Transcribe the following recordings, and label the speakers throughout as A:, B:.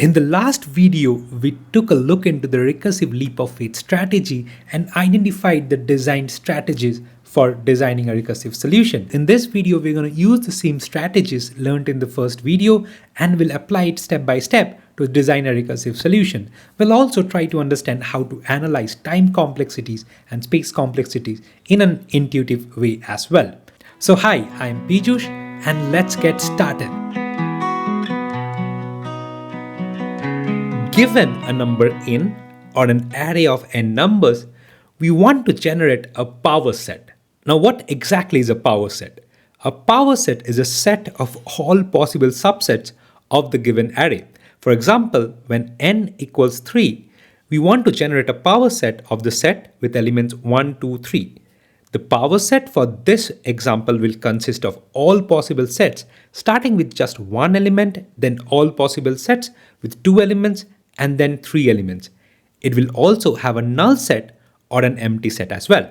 A: In the last video, we took a look into the recursive leap of faith strategy and identified the design strategies for designing a recursive solution. In this video, we're going to use the same strategies learned in the first video and we'll apply it step by step to design a recursive solution. We'll also try to understand how to analyze time complexities and space complexities in an intuitive way as well. So hi, I'm Piyush and let's get started. Given a number n or an array of n numbers, we want to generate a power set. Now, what exactly is a power set? A power set is a set of all possible subsets of the given array. For example, when n equals 3, we want to generate a power set of the set with elements 1, 2, 3. The power set for this example will consist of all possible sets, starting with just one element, then all possible sets with two elements, and then three elements. It will also have a null set or an empty set as well.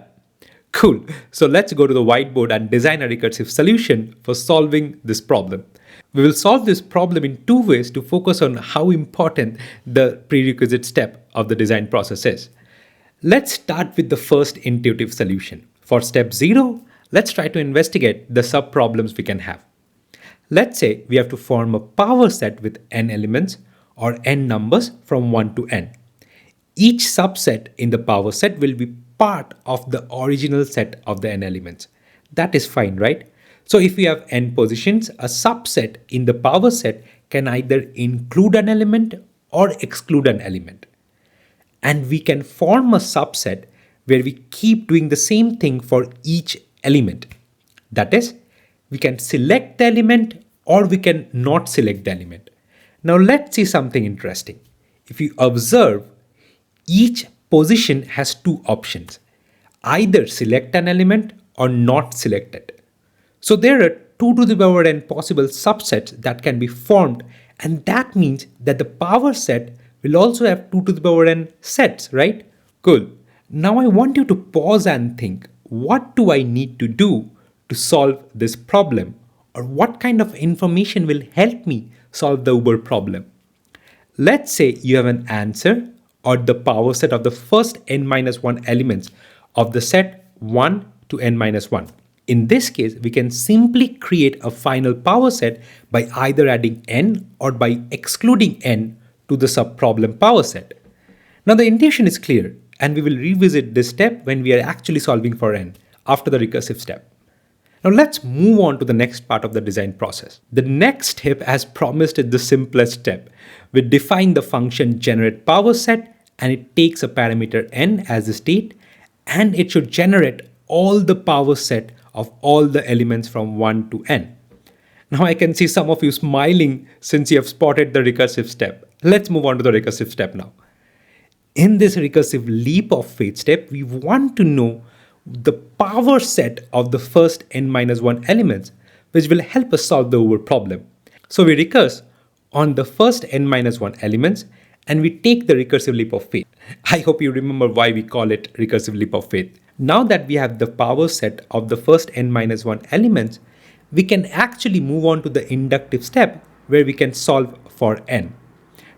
A: Cool. So let's go to the whiteboard and design a recursive solution for solving this problem. We will solve this problem in two ways to focus on how important the prerequisite step of the design process is. Let's start with the first intuitive solution. For step 0, let's try to investigate the sub-problems we can have. Let's say we have to form a power set with n elements or n numbers from 1 to n. Each subset in the power set will be part of the original set of the n elements. That is fine, right? So if we have n positions, a subset in the power set can either include an element or exclude an element. And we can form a subset where we keep doing the same thing for each element. That is, we can select the element or we can not select the element. Now let's see something interesting. If you observe, each position has two options, either select an element or not select it. So there are 2 to the power n possible subsets that can be formed, and that means that the power set will also have 2 to the power n sets, right? Cool. Now I want you to pause and think, what do I need to do to solve this problem? Or what kind of information will help me solve the Uber problem? Let's say you have an answer or the power set of the first n-1 elements of the set 1 to n-1. In this case, we can simply create a final power set by either adding n or by excluding n to the sub-problem power set. Now the intuition is clear, and we will revisit this step when we are actually solving for n after the recursive step. Now let's move on to the next part of the design process. The next step, as promised, is the simplest step. We define the function generate power set, and it takes a parameter n as the state, and it should generate all the power set of all the elements from 1 to n. Now I can see some of you smiling since you have spotted the recursive step. Let's move on to the recursive step now. In this recursive leap of faith step, we want to know the power set of the first n-1 elements, which will help us solve the Uber problem. So we recurse on the first n-1 elements and we take the recursive leap of faith. I hope you remember why we call it recursive leap of faith. Now that we have the power set of the first n-1 elements, we can actually move on to the inductive step where we can solve for n.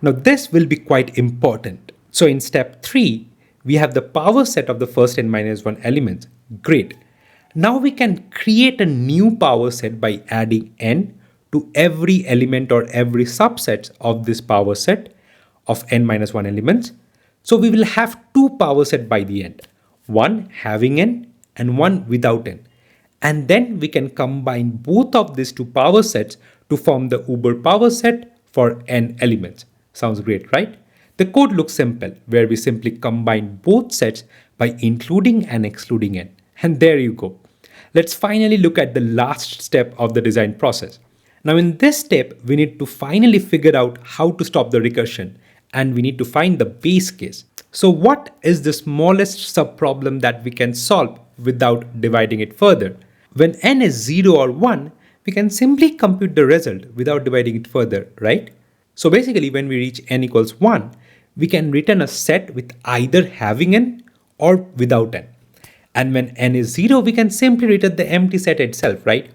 A: Now this will be quite important. So in step 3, we have the power set of the first n-1 elements. Great. Now we can create a new power set by adding n to every element or every subset of this power set of n-1 elements. So we will have two power sets by the end, one having n and one without n. And then we can combine both of these two power sets to form the Uber power set for n elements. Sounds great, right? The code looks simple, where we simply combine both sets by including and excluding n. And there you go. Let's finally look at the last step of the design process. Now in this step, we need to finally figure out how to stop the recursion, and we need to find the base case. So what is the smallest sub-problem that we can solve without dividing it further? When n is 0 or 1, we can simply compute the result without dividing it further, right? So basically, when we reach n equals 1, we can return a set with either having n or without n. And when n is 0, we can simply return the empty set itself, right?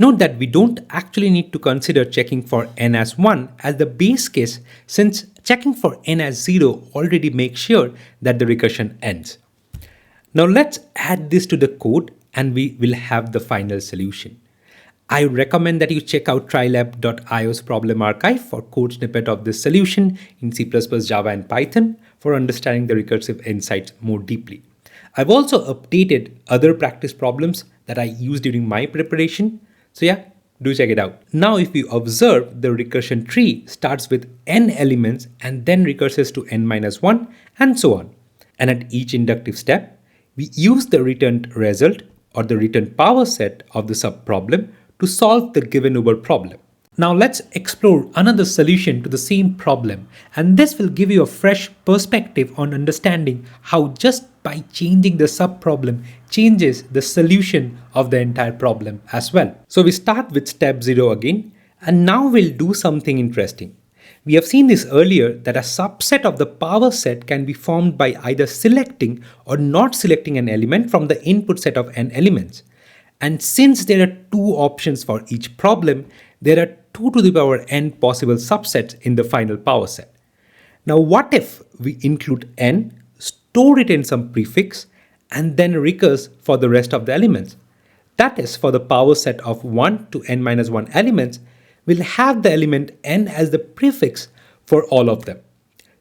A: Note that we don't actually need to consider checking for n as 1 as the base case, since checking for n as 0 already makes sure that the recursion ends. Now let's add this to the code and we will have the final solution. I recommend that you check out trilab.io's problem archive for code snippet of this solution in C++, Java, and Python for understanding the recursive insights more deeply. I've also updated other practice problems that I used during my preparation. So yeah, do check it out. Now if you observe, the recursion tree starts with n elements and then recurses to n-1 and so on. And at each inductive step, we use the returned result or the returned power set of the subproblem to solve the given Uber problem. Now let's explore another solution to the same problem, and this will give you a fresh perspective on understanding how just by changing the subproblem changes the solution of the entire problem as well. So we start with step 0 again, and now we'll do something interesting. We have seen this earlier that a subset of the power set can be formed by either selecting or not selecting an element from the input set of n elements. And since there are two options for each problem, there are 2 to the power n possible subsets in the final power set. Now what if we include n, store it in some prefix, and then recurse for the rest of the elements? That is, for the power set of 1 to n-1 elements, we'll have the element n as the prefix for all of them.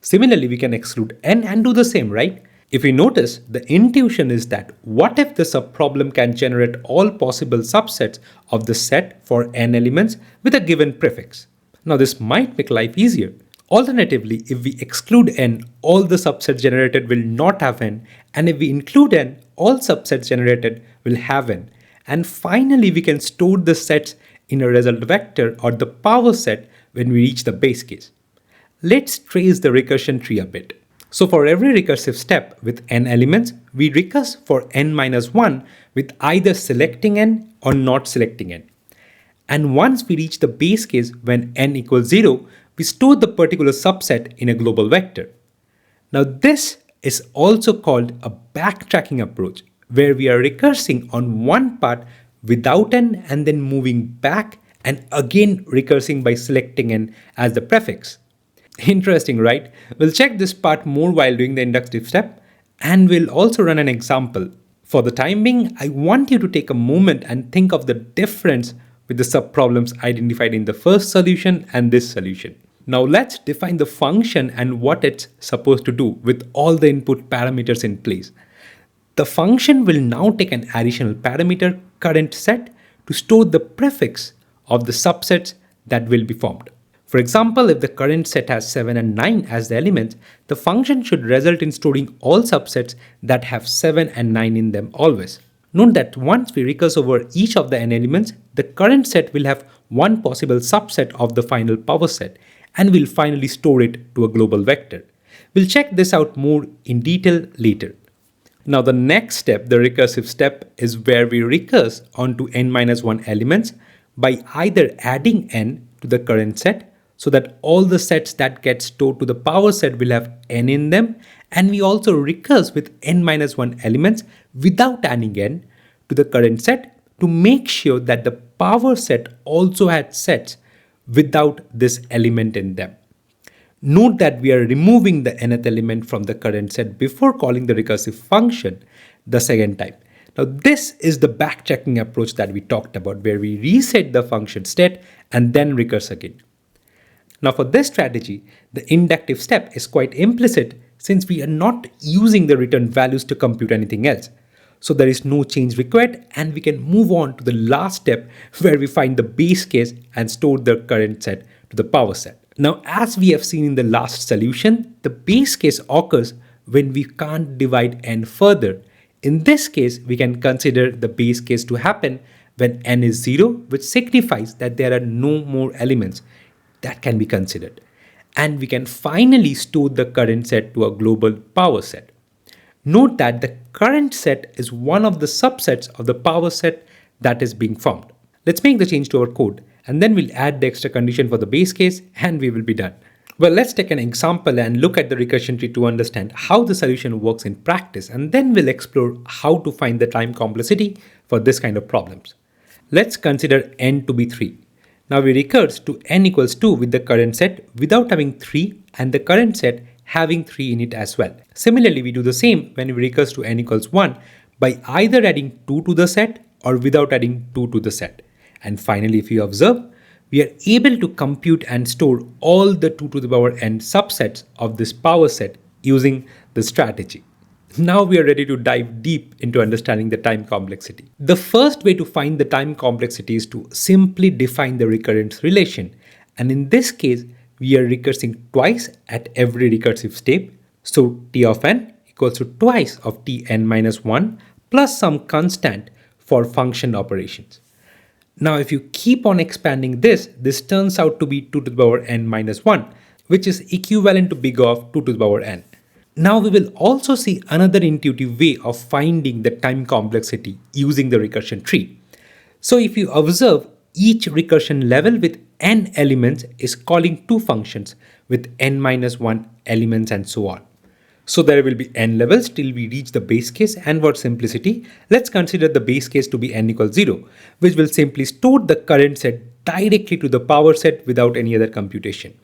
A: Similarly, we can exclude n and do the same, right? If you notice, the intuition is that what if the subproblem can generate all possible subsets of the set for n elements with a given prefix? Now this might make life easier. Alternatively, if we exclude n, all the subsets generated will not have n, and if we include n, all subsets generated will have n. And finally, we can store the sets in a result vector or the power set when we reach the base case. Let's trace the recursion tree a bit. So for every recursive step with n elements, we recurse for n-1 with either selecting n or not selecting n. And once we reach the base case when n equals 0, we store the particular subset in a global vector. Now this is also called a backtracking approach, where we are recursing on one part without n and then moving back and again recursing by selecting n as the prefix. Interesting, right? We'll check this part more while doing the inductive step, and we'll also run an example. For the time being, I want you to take a moment and think of the difference with the subproblems identified in the first solution and this solution. Now let's define the function and what it's supposed to do with all the input parameters in place. The function will now take an additional parameter, current set, to store the prefix of the subsets that will be formed. For example, if the current set has 7 and 9 as the elements, the function should result in storing all subsets that have 7 and 9 in them always. Note that once we recurse over each of the n elements, the current set will have one possible subset of the final power set, and we'll finally store it to a global vector. We'll check this out more in detail later. Now the next step, the recursive step, is where we recurse onto n-1 elements by either adding n to the current set, so that all the sets that get stored to the power set will have n in them, and we also recurse with n-1 elements without adding n to the current set to make sure that the power set also had sets without this element in them. Note that we are removing the nth element from the current set before calling the recursive function the second time. Now this is the backtracking approach that we talked about, where we reset the function state and then recurse again. Now for this strategy, the inductive step is quite implicit since we are not using the returned values to compute anything else. So there is no change required, and we can move on to the last step where we find the base case and store the current set to the power set. Now as we have seen in the last solution, the base case occurs when we can't divide n further. In this case, we can consider the base case to happen when n is 0, which signifies that there are no more elements that can be considered. And we can finally store the current set to a global power set. Note that the current set is one of the subsets of the power set that is being formed. Let's make the change to our code, and then we'll add the extra condition for the base case, and we will be done. Well, let's take an example and look at the recursion tree to understand how the solution works in practice, and then we'll explore how to find the time complexity for this kind of problems. Let's consider n to be 3. Now we recurse to n equals 2 with the current set without having 3 and the current set having 3 in it as well. Similarly, we do the same when we recurse to n equals 1 by either adding 2 to the set or without adding 2 to the set. And finally, if you observe, we are able to compute and store all the 2 to the power n subsets of this power set using the strategy. Now we are ready to dive deep into understanding the time complexity. The first way to find the time complexity is to simply define the recurrence relation. And in this case, we are recursing twice at every recursive step. So t of n equals to twice of tn minus 1 plus some constant for function operations. Now, if you keep on expanding this turns out to be 2 to the power n minus 1, which is equivalent to big of 2 to the power n. Now we will also see another intuitive way of finding the time complexity using the recursion tree. So if you observe, each recursion level with n elements is calling two functions with n minus 1 elements and so on. So there will be n levels till we reach the base case, and for simplicity, let's consider the base case to be n equals 0, which will simply store the current set directly to the power set without any other computation.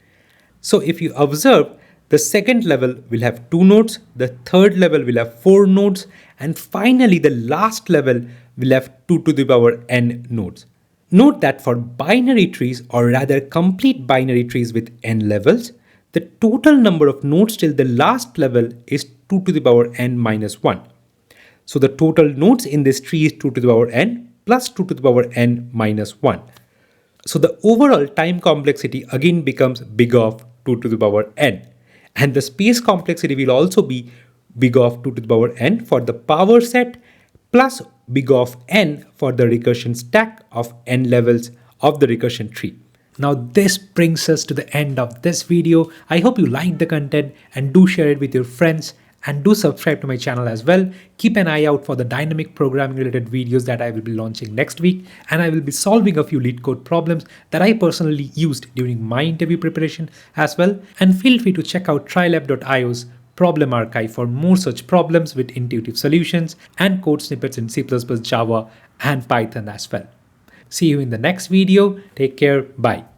A: So if you observe, the second level will have 2 nodes, the third level will have 4 nodes, and finally the last level will have 2 to the power n nodes. Note that for binary trees, or rather complete binary trees with n levels, the total number of nodes till the last level is 2 to the power n minus 1. So the total nodes in this tree is 2 to the power n plus 2 to the power n minus 1. So the overall time complexity again becomes big of 2 to the power n. And the space complexity will also be big of 2 to the power n for the power set plus big of n for the recursion stack of n levels of the recursion tree. Now this brings us to the end of this video. I hope you liked the content and do share it with your friends and do subscribe to my channel as well. Keep an eye out for the dynamic programming related videos that I will be launching next week, and I will be solving a few LeetCode problems that I personally used during my interview preparation as well. And feel free to check out trilab.io's problem archive for more such problems with intuitive solutions and code snippets in C++, Java and Python as well. See you in the next video. Take care. Bye.